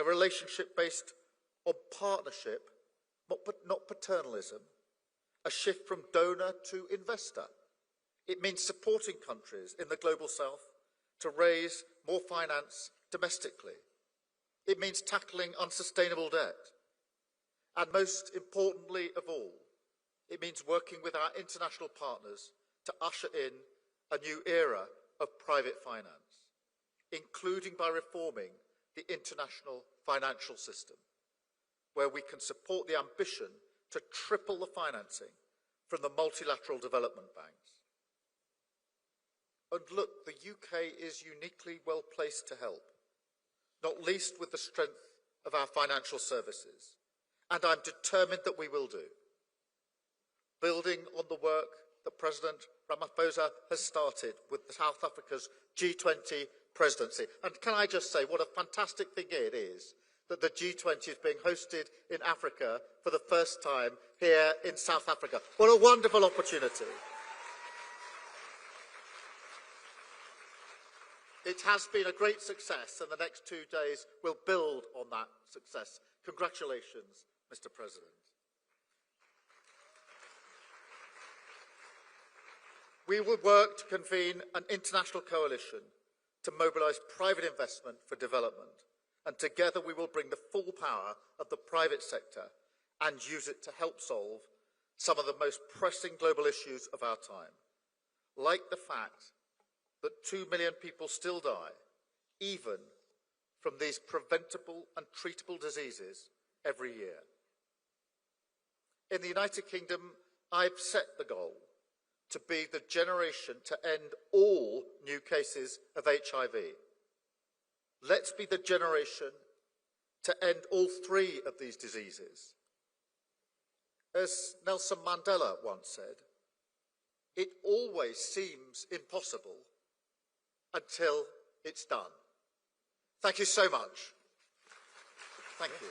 relationship based on partnership, not paternalism, a shift from donor to investor. It means supporting countries in the global south to raise more finance domestically. It means tackling unsustainable debt. And most importantly of all, it means working with our international partners to usher in a new era of private finance, including by reforming the international financial system, where we can support the ambition to triple the financing from the multilateral development banks. And look, the UK is uniquely well placed to help, not least with the strength of our financial services. And I'm determined that we will do, building on the work that President Ramaphosa has started with South Africa's G20 presidency. And can I just say what a fantastic thing it is that the G20 is being hosted in Africa for the first time here in South Africa. What a wonderful opportunity. It has been a great success, and the next 2 days will build on that success. Congratulations, Mr. President. We will work to convene an international coalition to mobilise private investment for development, and together we will bring the full power of the private sector and use it to help solve some of the most pressing global issues of our time, like the fact that 2 million people still die, even from these preventable and treatable diseases every year. In the United Kingdom, I've set the goal to be the generation to end all new cases of HIV. Let's be the generation to end all 3 of these diseases. As Nelson Mandela once said, it always seems impossible until it's done. Thank you so much. Thank you.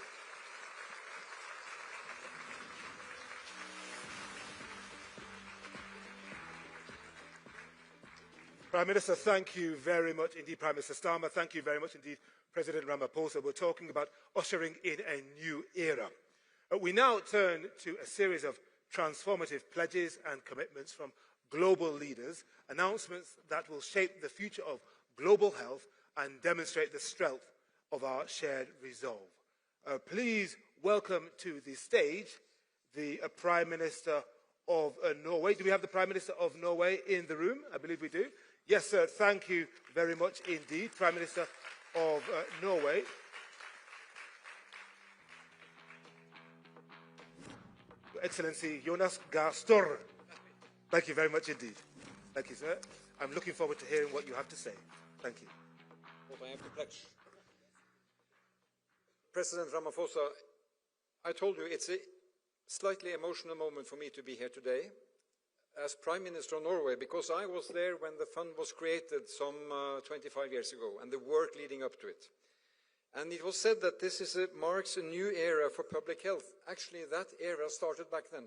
Prime Minister, thank you very much indeed. Prime Minister Starmer, thank you very much indeed. President Ramaphosa, we're talking about ushering in a new era. We now turn to a series of transformative pledges and commitments from global leaders, announcements that will shape the future of global health and demonstrate the strength of our shared resolve. Please welcome to the stage the Prime Minister of Norway. Do we have the Prime Minister of Norway in the room? I believe we do. Yes, sir. Thank you very much indeed, Prime Minister of Norway. Your Excellency Jonas Gahr Støre. Thank you very much indeed. Thank you, sir. I'm looking forward to hearing what you have to say. Thank you. What I have to pledge. President Ramaphosa, I told you it's a slightly emotional moment for me to be here today as Prime Minister of Norway, because I was there when the fund was created some 25 years ago and the work leading up to it. And it was said that this marks a new era for public health. Actually, that era started back then.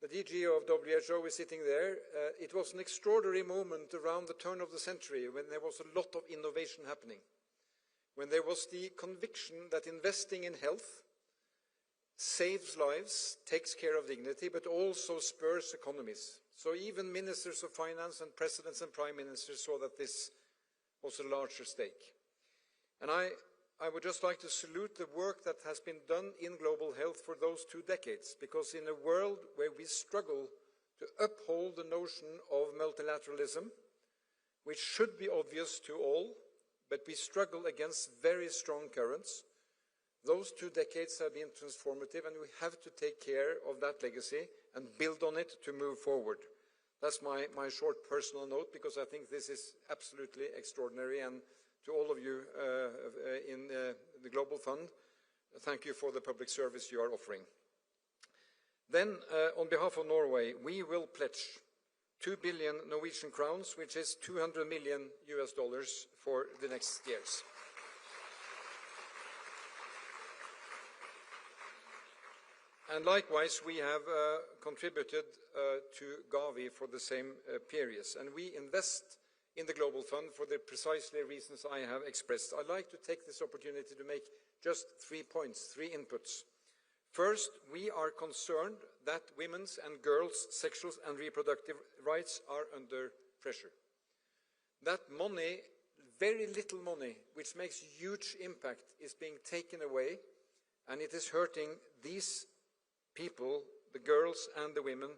The DG of WHO is sitting there. It was an extraordinary moment around the turn of the century when there was a lot of innovation happening, when there was the conviction that investing in health saves lives, takes care of dignity, but also spurs economies. So even ministers of finance and presidents and prime ministers saw that this was a larger stake. And I would just like to salute the work that has been done in global health for those 2 decades, because in a world where we struggle to uphold the notion of multilateralism, which should be obvious to all, but we struggle against very strong currents, those 2 decades have been transformative, and we have to take care of that legacy and build on it to move forward. That's my short personal note, because I think this is absolutely extraordinary. And to all of you in the Global Fund, thank you for the public service you are offering. Then, on behalf of Norway, we will pledge 2 billion Norwegian crowns, which is $200 million for the next years. And likewise, we have contributed to Gavi for the same periods. And we invest in the Global Fund for the precisely reasons I have expressed. I'd like to take this opportunity to make just 3 points, 3 inputs. First, we are concerned that women's and girls' sexual and reproductive rights are under pressure. That money, very little money, which makes huge impact, is being taken away, and it is hurting these people, the girls and the women,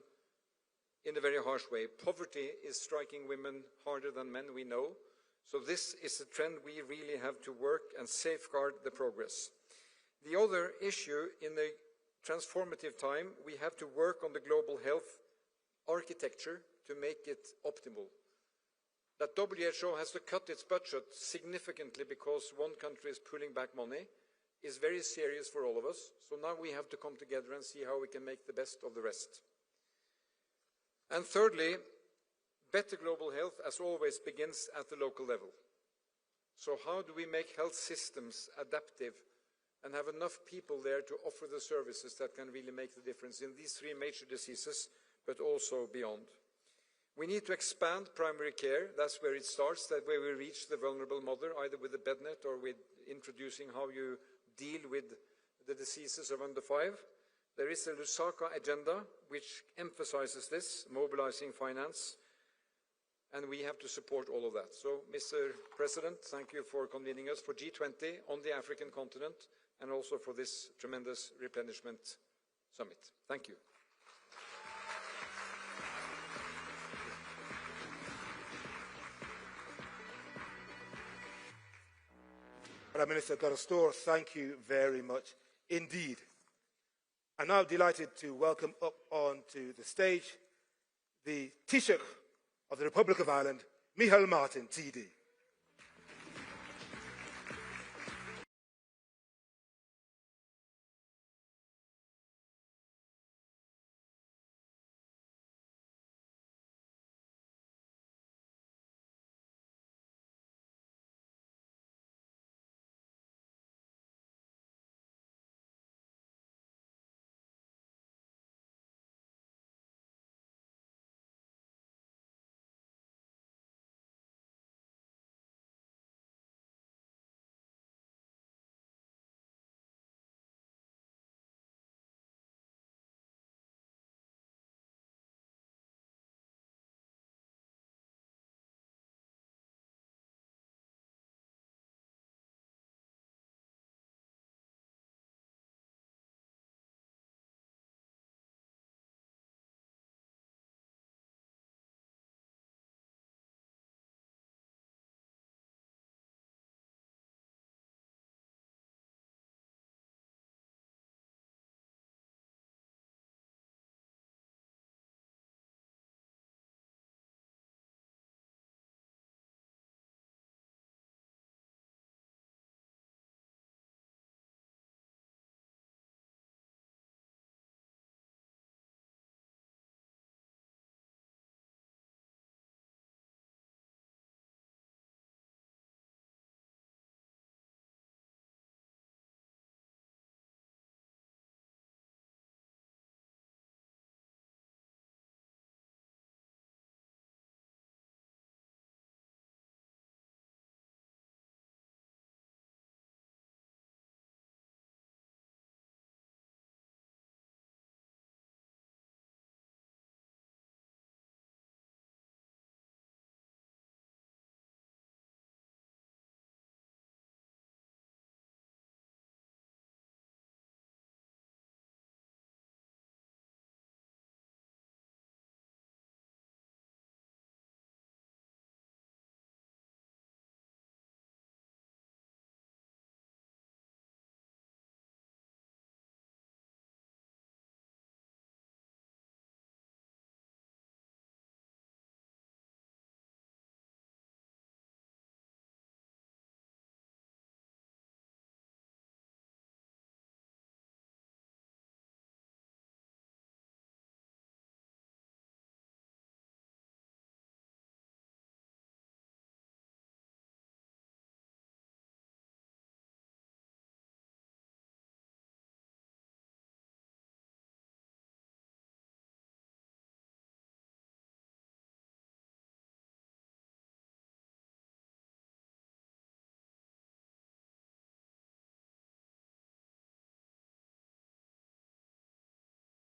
in a very harsh way. Poverty is striking women harder than men, we know. So this is a trend we really have to work and safeguard the progress. The other issue in the transformative time, we have to work on the global health architecture to make it optimal. That WHO has to cut its budget significantly because one country is pulling back money is very serious for all of us. So now we have to come together and see how we can make the best of the rest. And thirdly, better global health, as always, begins at the local level. So how do we make health systems adaptive and have enough people there to offer the services that can really make the difference in these 3 major diseases, but also beyond? We need to expand primary care. That's where it starts, that way we reach the vulnerable mother, either with the bednet or with introducing how you deal with the diseases of under 5. There is a Lusaka agenda which emphasizes this, mobilizing finance, and we have to support all of that. So, Mr. President, thank you for convening us for G20 on the African continent and also for this tremendous replenishment summit. Thank you. Prime Minister Garastor, thank you very much indeed. I'm now delighted to welcome up onto the stage the Taoiseach of the Republic of Ireland, Micheál Martin, TD.